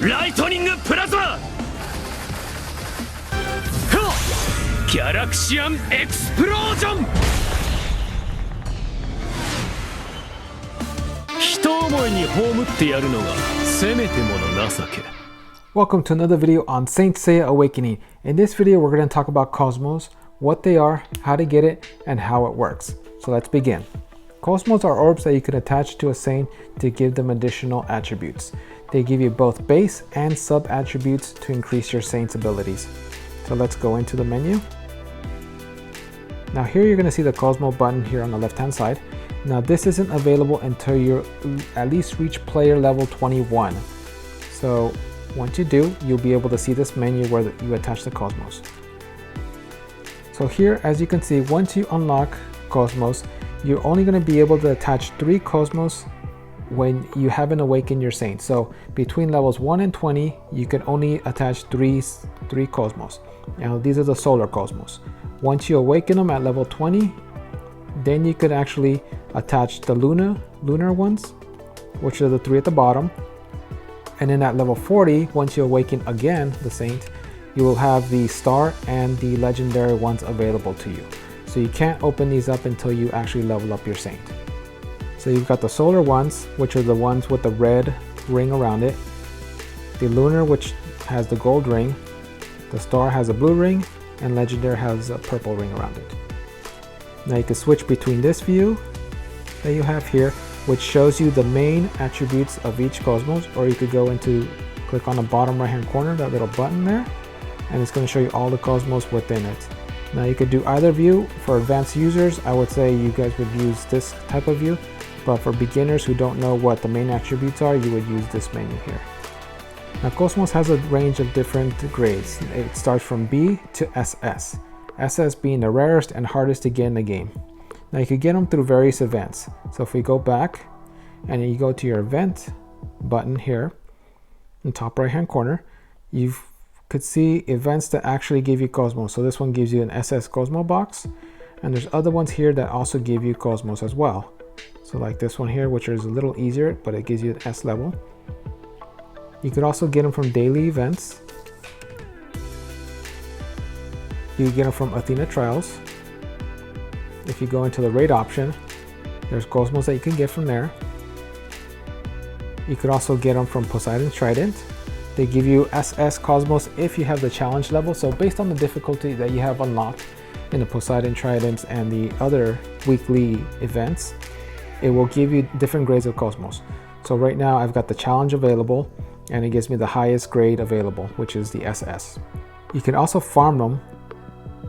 ライトニングプラズマギャラクシアンエクスプロージョン人思いに葬ってやるのがせめてもの情け Welcome to another video on Saint Seiya Awakening. In this video, we're going to talk about Cosmos, what they are, how to get it, and how it works. So let's begin. Cosmos are orbs that you can attach to a Saint to give them additional attributes. They give you both base and sub attributes to increase your Saint's abilities. So let's go into the menu. Now here you're going to see the Cosmo button here on the left hand side. Now this isn't available until you at least reach player level 21. So once you do, you'll be able to see this menu where you attach the Cosmos. So here, as you can see, once you unlock Cosmos, you're only going to be able to attach 3 Cosmos when you haven't awakened your Saint. So between levels 1 and 20, you can only attach three Cosmos. Now these are the solar Cosmos. Once you awaken them at level 20, then you could actually attach the lunar ones, which are the 3 at the bottom. And then at level 40, once you awaken again the Saint, you will have the star and the legendary ones available to you. So you can't open these up until you actually level up your Saint. So you've got the solar ones, which are the ones with the red ring around it. The lunar, which has the gold ring. The star has a blue ring, and legendary has a purple ring around it. Now you can switch between this view that you have here, which shows you the main attributes of each Cosmos, or you could go into, click on the bottom right hand corner, that little button there, and it's going to show you all the Cosmos within it. Now you could do either view. For advanced users, I would say you guys would use this type of view, but for beginners who don't know what the main attributes are, you would use this menu here. Now Cosmos has a range of different grades. It starts from B to SS. SS being the rarest and hardest to get in the game. Now you can get them through various events. So if we go back and you go to your event button here in top right hand corner, you could see events that actually give you Cosmos. So this one gives you an SS Cosmo box, and there's other ones here that also give you Cosmos as well. So like this one here, which is a little easier, but it gives you an S level. You could also get them from daily events. You get them from Athena trials. If you go into the raid option, there's Cosmos that you can get from there. You could also get them from Poseidon's Trident. They give you SS Cosmos if you have the challenge level. So based on the difficulty that you have unlocked in the Poseidon Tridents and the other weekly events, it will give you different grades of Cosmos. So right now I've got the challenge available, and it gives me the highest grade available, which is the SS. You can also farm them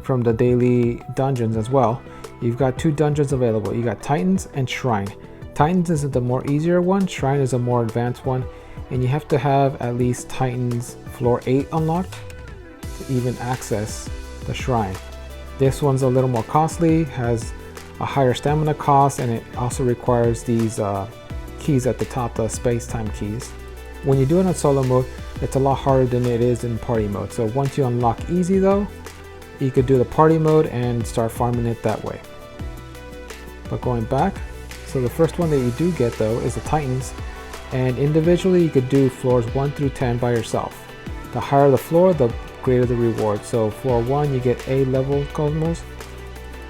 from the daily dungeons as well. You've got 2 dungeons available. You got Titans and Shrine. Titans is the more easier one, Shrine is a more advanced one, and you have to have at least Titans floor 8 unlocked to even access the Shrine. This one's a little more costly, has a higher stamina cost, and it also requires these keys at the top, the space-time keys. When you do it on solo mode, it's a lot harder than it is in party mode. So once you unlock easy though, you could do the party mode and start farming it that way. But going back, so the first one that you do get though is the Titans, and individually you could do floors 1 through 10 by yourself. The higher the floor, the greater the reward. So floor 1 you get A level Cosmos,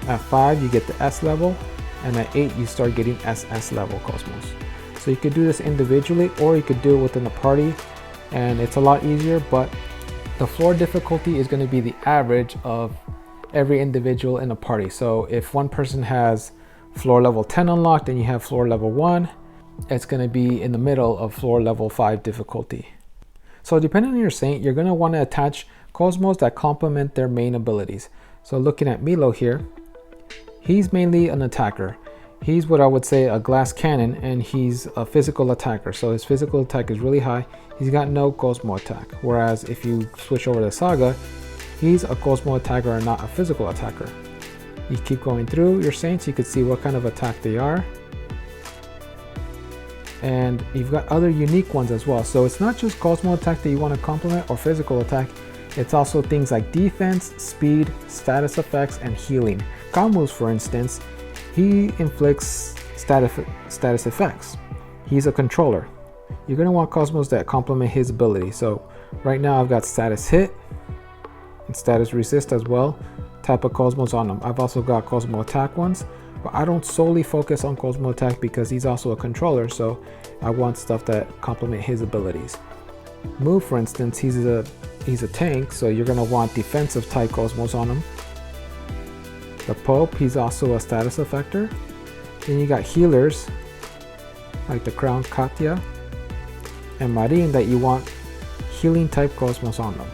at 5 you get the S level, and at 8 you start getting SS level Cosmos. So you could do this individually, or you could do it within a party, and it's a lot easier, but the floor difficulty is going to be the average of every individual in a party. So if one person has floor level 10 unlocked and you have floor level 1, it's going to be in the middle of floor level 5 difficulty. So depending on your Saint, you're going to want to attach Cosmos that complement their main abilities. So looking at Milo here, he's mainly an attacker. He's what I would say a glass cannon, and he's a physical attacker. So his physical attack is really high. He's got no Cosmo attack. Whereas if you switch over to Saga, he's a Cosmo attacker and not a physical attacker. You keep going through your Saints, you can see what kind of attack they are. And you've got other unique ones as well. So it's not just Cosmo attack that you want to complement or physical attack. It's also things like defense, speed, status effects, and healing. Camus, for instance, he inflicts status effects. he's a controller. You're going to want Cosmos that complement his ability. So right now I've got status hit and status resist as well, type of Cosmos on them. I've also got Cosmo attack ones, but I don't solely focus on Cosmo attack because he's also a controller, so I want stuff that complement his abilities. Move, for instance, he's a tank, so you're going to want defensive type Cosmos on him. The Pope, he's also a status effector. Then you got healers like the Crown Katya and Marin that you want healing type Cosmos on them.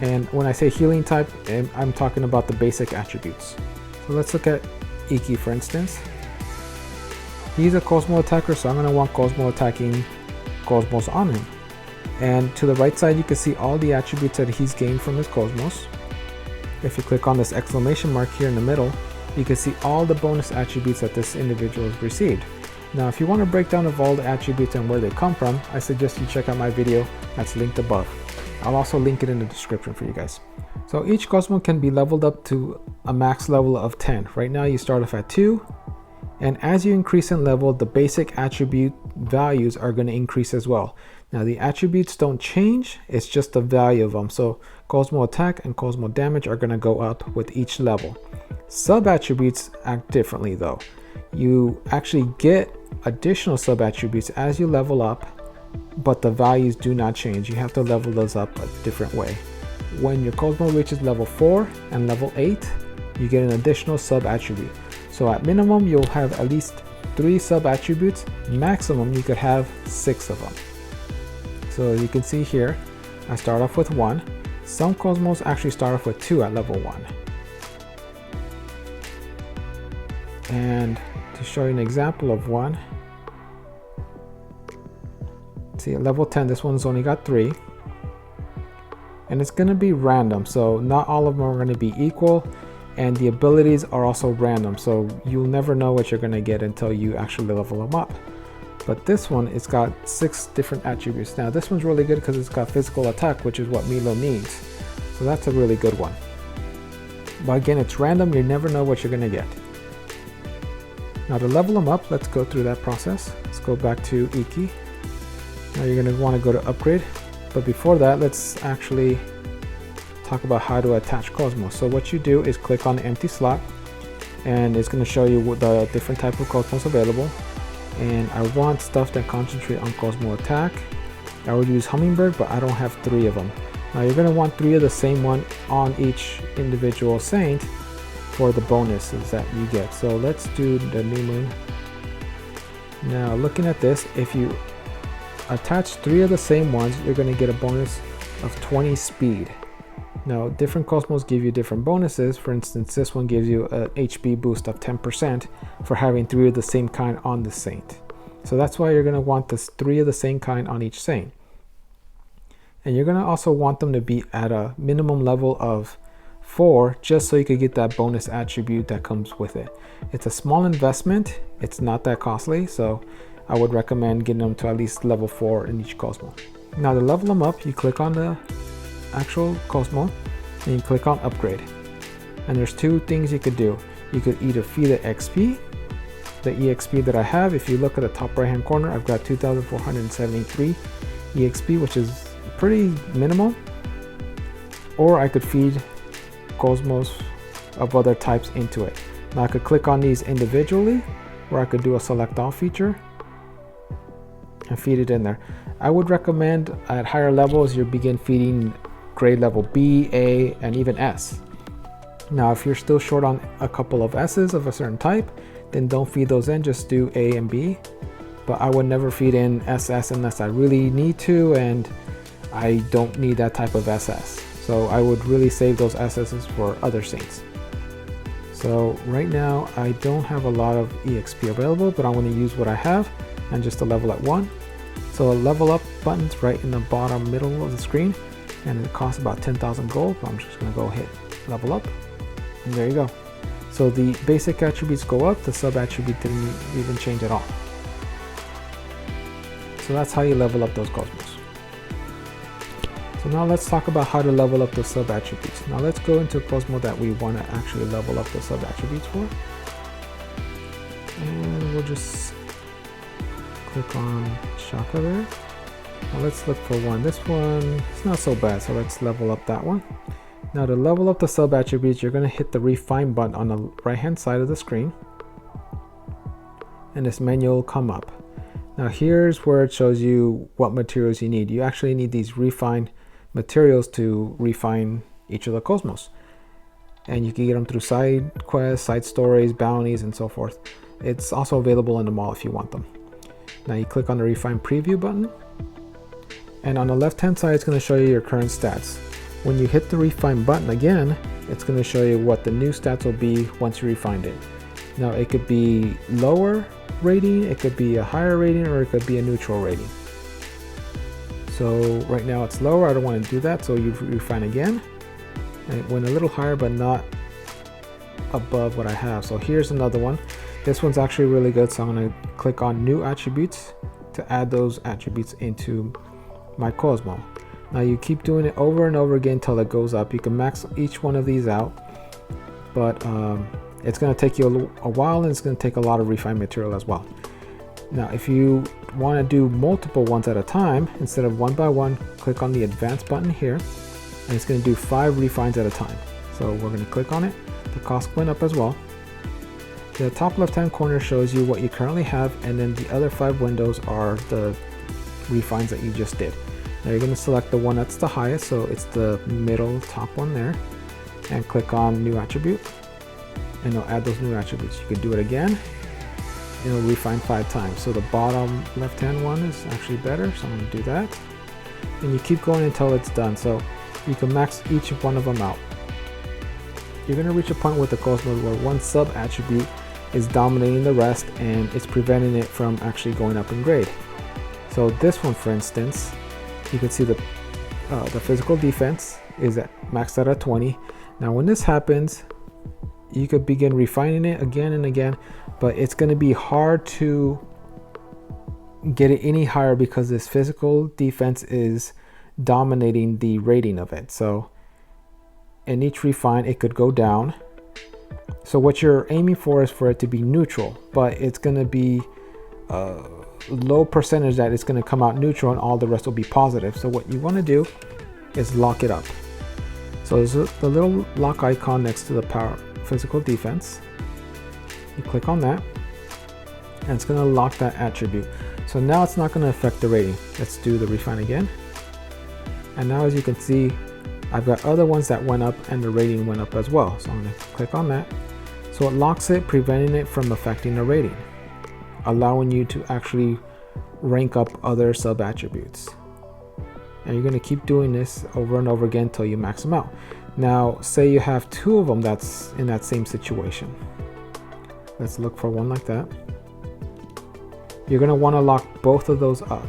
And when I say healing type, I'm talking about the basic attributes. So let's look at Iki, for instance. He's a Cosmo attacker, so I'm going to want Cosmo attacking Cosmos on him. And to the right side, you can see all the attributes that he's gained from his Cosmos. If you click on this exclamation mark here in the middle, you can see all the bonus attributes that this individual has received. Now, if you want a breakdown of all the attributes and where they come from, I suggest you check out my video that's linked above. I'll also link it in the description for you guys. So each Cosmo can be leveled up to a max level of 10. Right now you start off at 2, and as you increase in level, the basic attribute values are going to increase as well. Now the attributes don't change, it's just the value of them. So Cosmo attack and Cosmo damage are going to go up with each level. Sub attributes act differently though. You actually get additional sub attributes as you level up, but the values do not change. You have to level those up a different way. When your Cosmo reaches level 4 and level 8, you get an additional sub attribute. So at minimum, you'll have at least 3 sub attributes. Maximum, you could have 6 of them. So as you can see here, I start off with 1. Some Cosmos actually start off with 2 at level 1. And to show you an example of one, see at level 10, this one's only got 3. And it's going to be random, so not all of them are going to be equal, and the abilities are also random, so you'll never know what you're going to get until you actually level them up. But this one, it's got 6 different attributes. Now this one's really good because it's got physical attack, which is what Milo needs, so that's a really good one. But again, it's random, you never know what you're going to get. Now to level them up, let's go through that process. Let's go back to Iki. Now you're going to want to go to upgrade, but before that, let's actually talk about how to attach Cosmos. So what you do is click on the empty slot, and it's going to show you what the different type of Cosmos available. And I want stuff that concentrate on Cosmo attack. I would use Hummingbird, but I don't have 3 of them. Now you're going to want 3 of the same one on each individual saint for the bonuses that you get. So let's do the new moon. Now looking at this, if you attach 3 of the same ones, you're going to get a bonus of 20 speed. Now different Cosmos give you different bonuses. For instance, this one gives you an HP boost of 10% for having 3 of the same kind on the saint. So that's why you're going to want this 3 of the same kind on each saint. And you're going to also want them to be at a minimum level of 4, just so you could get that bonus attribute that comes with it. It's a small investment, it's not that costly, so I would recommend getting them to at least level 4 in each Cosmo. Now to level them up, you click on the actual Cosmo and you click on upgrade. And there's 2 things you could do. You could either feed it XP, the EXP that I have. If you look at the top right hand corner, I've got 2,473 EXP, which is pretty minimal. Or I could feed Cosmos of other types into it. Now I could click on these individually, or I could do a select all feature and feed it in there. I would recommend at higher levels you begin feeding grade level B, A, and even S. Now if you're still short on a couple of S's of a certain type, then don't feed those in, just do A and B. But I would never feed in SS unless I really need to, and I don't need that type of SS. So I would really save those SS's for other saints. So right now I don't have a lot of EXP available, but I'm going to use what I have and just to level at 1. So a level up button's right in the bottom middle of the screen, and it costs about 10,000 gold. But I'm just going to go hit level up, and there you go. So the basic attributes go up, the sub attribute didn't even change at all. So that's how you level up those Cosmos. So now let's talk about how to level up the sub attributes. Now let's go into a Cosmo that we want to actually level up the sub attributes for. And we'll just click on Shaka there. Now let's look for one. This one is not so bad, so let's level up that one. Now to level up the sub attributes, you're going to hit the refine button on the right hand side of the screen, and this menu will come up. Now here's where it shows you what materials you need. You actually need these refined materials to refine each of the cosmos, and you can get them through side quests, side stories, bounties, and so forth. It's also available in the mall if you want them. Now you click on the refine preview button, and on the left hand side it's going to show you your current stats. When you hit the refine button again, it's going to show you what the new stats will be once you refined it. Now it could be lower rating, it could be a higher rating, or it could be a neutral rating. So right now it's lower, I don't want to do that, so you refine again, and it went a little higher but not above what I have. So here's another one. This one's actually really good, so I'm going to click on new attributes to add those attributes into my Cosmo. Now you keep doing it over and over again until it goes up. You can max each one of these out, but it's going to take you a while, and it's going to take a lot of refined material as well. Now if you want to do multiple ones at a time instead of one by one, click on the advanced button here, and it's going to do 5 refines at a time. So we're going to click on it. The cost went up as well. The top left hand corner shows you what you currently have, and then the other 5 windows are the refines that you just did. Now you're going to select the one that's the highest, so it's the middle top one there, and click on new attribute, and it'll add those new attributes. You can do it again, and it'll refine 5 times. So the bottom left hand one is actually better, so I'm going to do that, and you keep going until it's done. So you can max each one of them out. You're going to reach a point with the Cosmo where one sub attribute is dominating the rest, and it's preventing it from actually going up in grade. So this one, for instance, you can see the physical defense is maxed out at 20. Now when this happens, you could begin refining it again and again, but it's going to be hard to get it any higher because this physical defense is dominating the rating of it. So in each refine it could go down. So what you're aiming for is for it to be neutral, but it's going to be low percentage that it's going to come out neutral, and all the rest will be positive. So what you want to do is lock it up. So there's the little lock icon next to the power physical defense. You click on that, and it's going to lock that attribute. So now it's not going to affect the rating. Let's do the refine again, and now as you can see, I've got other ones that went up and the rating went up as well. So I'm going to click on that. So it locks it, preventing it from affecting the rating, allowing you to actually rank up other sub attributes. And you're going to keep doing this over and over again until you max them out. Now say you have 2 of them that's in that same situation. Let's look for one like that. You're going to want to lock both of those up.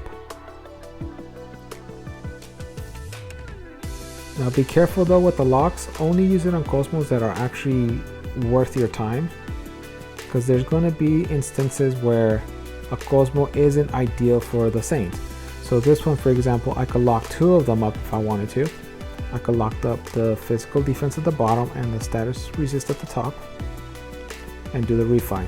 Now be careful though with the locks. Only use it on Cosmos that are actually worth your time, because there's going to be instances where a Cosmo isn't ideal for the Saint. So this one, for example, I could lock 2 of them up if I wanted to. I could lock up the physical defense at the bottom and the status resist at the top, and do the refine.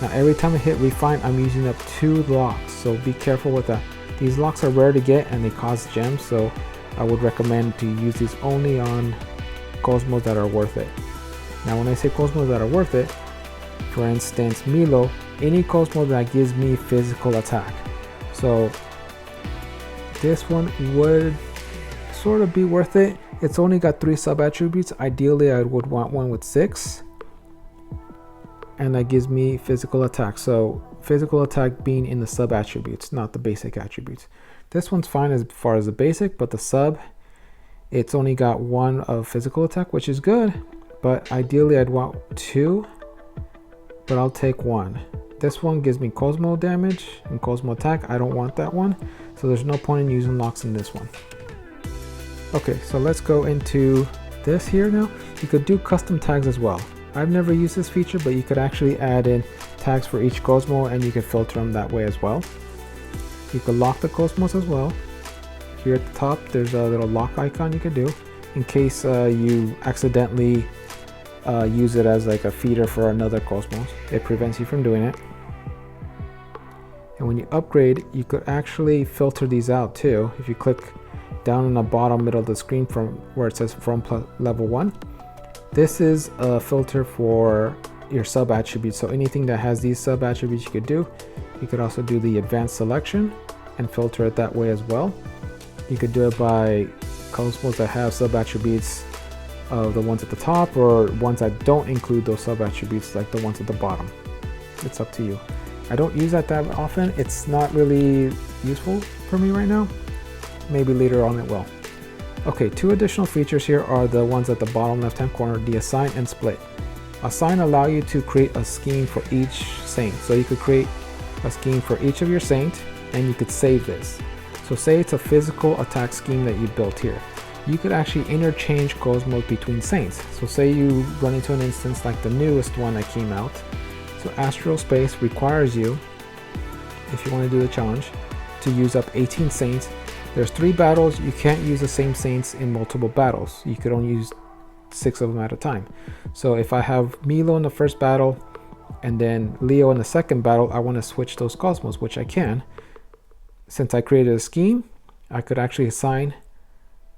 Now every time I hit refine, I'm using up 2 locks, so be careful with that. These locks are rare to get and they cost gems, so I would recommend to use these only on Cosmos that are worth it. Now when I say Cosmos that are worth it, for instance Milo, any Cosmo that gives me physical attack. So this one would sort of be worth it. It's only got 3 sub attributes. Ideally I would want one with 6, and that gives me physical attack. So physical attack being in the sub attributes, not the basic attributes. This one's fine as far as the basic, but the sub, it's only got 1 of physical attack, which is good, but ideally I'd want 2, but I'll take 1. This one gives me Cosmo damage and Cosmo attack. I don't want that one, so there's no point in using locks in this one. Okay, so let's go into this here now. You could do custom tags as well. I've never used this feature, but you could actually add in tags for each Cosmo, and you can filter them that way as well. You can lock the Cosmos as well. Here at the top, there's a little lock icon you can do in case you accidentally use it as like a feeder for another Cosmos. It prevents you from doing it. And when you upgrade, you could actually filter these out too. If you click down in the bottom middle of the screen from where it says from level 1, this is a filter for your sub attributes. So anything that has these sub attributes you could do. You could also do the advanced selection and filter it that way as well. You could do it by Cosmos that have sub attributes of the ones at the top, or ones that don't include those sub attributes like the ones at the bottom. It's up to you. I don't use that often. It's not really useful for me right now. Maybe later on it will. Okay, 2 additional features here are the ones at the bottom left hand corner, the assign and split. Assign allow you to create a scheme for each saint. So you could create a scheme for each of your saint and you could save this. So say it's a physical attack scheme that you built here. You could actually interchange Cosmos between saints. So say you run into an instance like the newest one that came out. So Astral Space requires you, if you want to do the challenge, to use up 18 saints. There's 3 battles. You can't use the same saints in multiple battles. You could only use 6 of them at a time. So if I have Milo in the first battle and then Leo in the second battle, I want to switch those Cosmos, which I can. Since I created a scheme, I could actually assign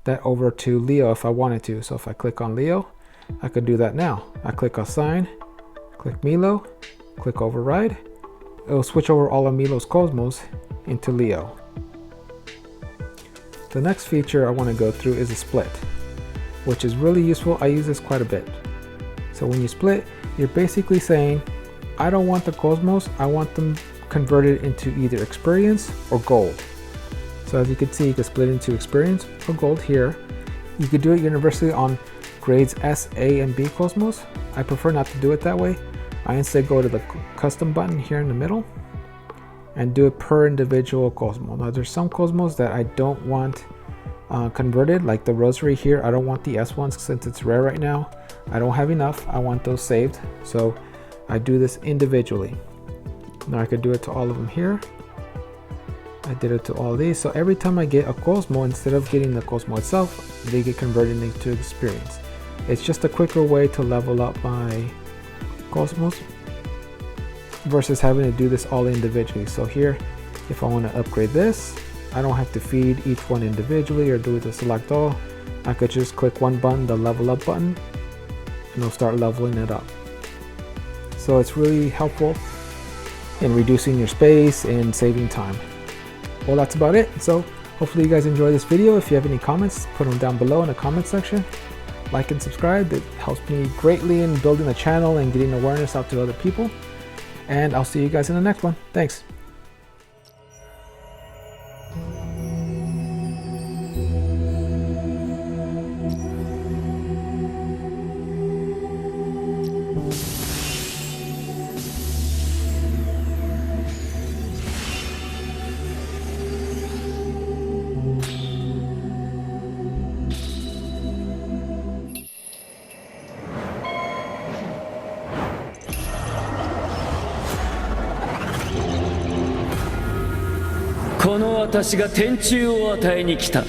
that over to Leo if I wanted to. So if I click on Leo, I could do that now. I click assign, click Milo, click override. It'll switch over all of Milo's Cosmos into Leo. The next feature I want to go through is a split, which is really useful. I use this quite a bit. So when you split, you're basically saying, I don't want the Cosmos, I want them converted into either experience or gold. So as you can see, you can split into experience or gold here. You could do it universally on grades S, A, and B Cosmos. I prefer not to do it that way. I instead go to the custom button here in the middle and do it per individual Cosmo. Now there's some Cosmos that I don't want converted, like the rosary here. I don't want the S ones since it's rare right now. I don't have enough. I want those saved. So I do this individually. Now I could do it to all of them here. I did it to all these. So every time I get a Cosmo, instead of getting the Cosmo itself, they get converted into experience. It's just a quicker way to level up my Cosmos versus having to do this all individually. So here, if I want to upgrade this, I don't have to feed each one individually or do the select all. I could just click one button, the level up button, and it'll start leveling it up. So it's really helpful in reducing your space and saving time. Well, that's about it. So hopefully you guys enjoy this video. If you have any comments, put them down below in the comment section. Like and subscribe. It helps me greatly in building the channel and getting awareness out to other people. And I'll see you guys in the next one. Thanks.この私が天誅を与えに来た。